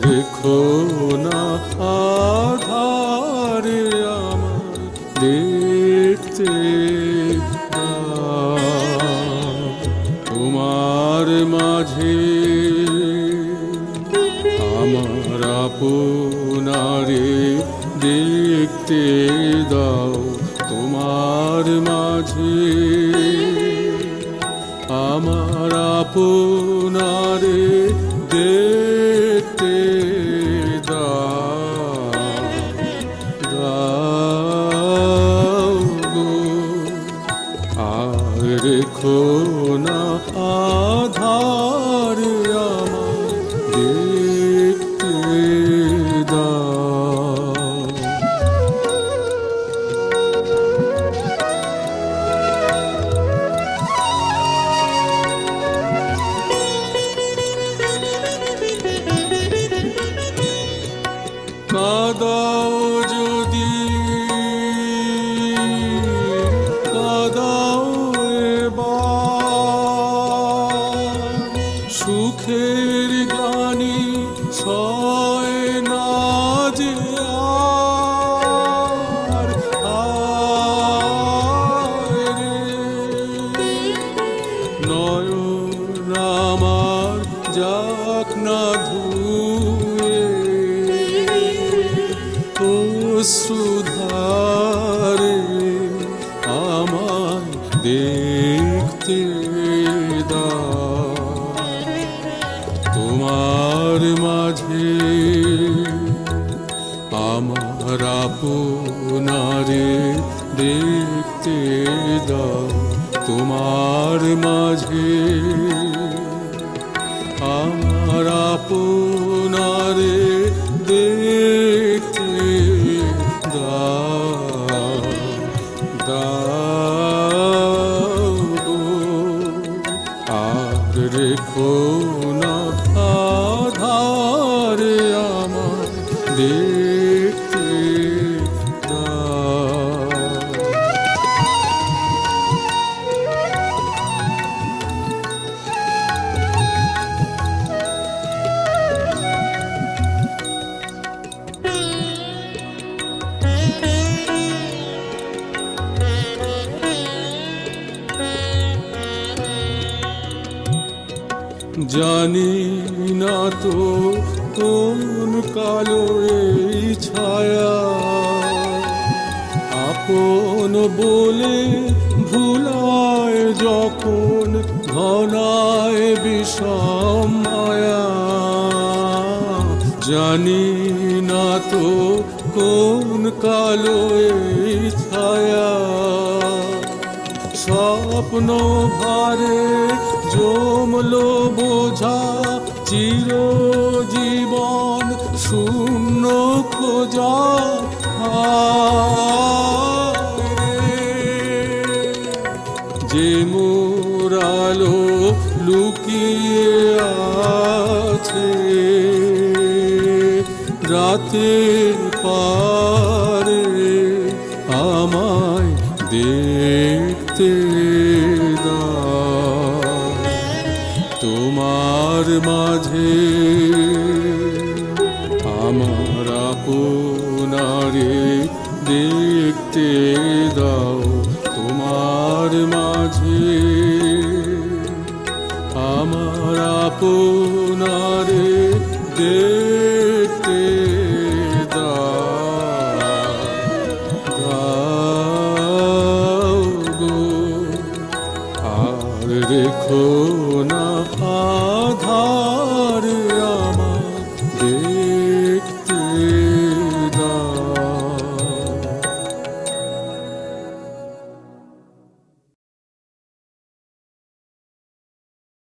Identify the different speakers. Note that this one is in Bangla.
Speaker 1: রেখো না আধারে আমার দেখতে দাও। তোমার মাঝে আমার আপনারে দেখতে দাও। তোমার মাঝে আমার আপনারে দেখতে দাও গো। আর রেখো না আধার আমার দেখতে দাও। কাদাও যদি কাদাও এবার, সুখের গানি সয় না যে আর। আয় রে নয়ন আমার যাক না ধুয়ে অশ্রুধারে আমায় দেখতে দাও। তোমার মাঝে আমার আপনারে দেখতে দাও। তোমার মাঝে আমার আপনারে দেখতে দাও গো। আর রেখো না আধারে আমার দেখতে দাও। জানি না তো কোন কালো এই ছায়া, আপন বলে ভুলায় যখন ঘনায় বিষম মায়া। জানি না তো কোন কালো এই ছায়া, স্বপ্ন ভারে জমলো বোঝা চিরজীবন শূন্য খোঁজা। যে মোরালো লুকিয়ে আছে রাতের পারে আমায় দেখতে দাও। তোমার মাঝে আমার আপনারে দেখতে দাও। তোমার মাঝে আমার আপনারে দেখতে দাও গো। আর রেখো না আধার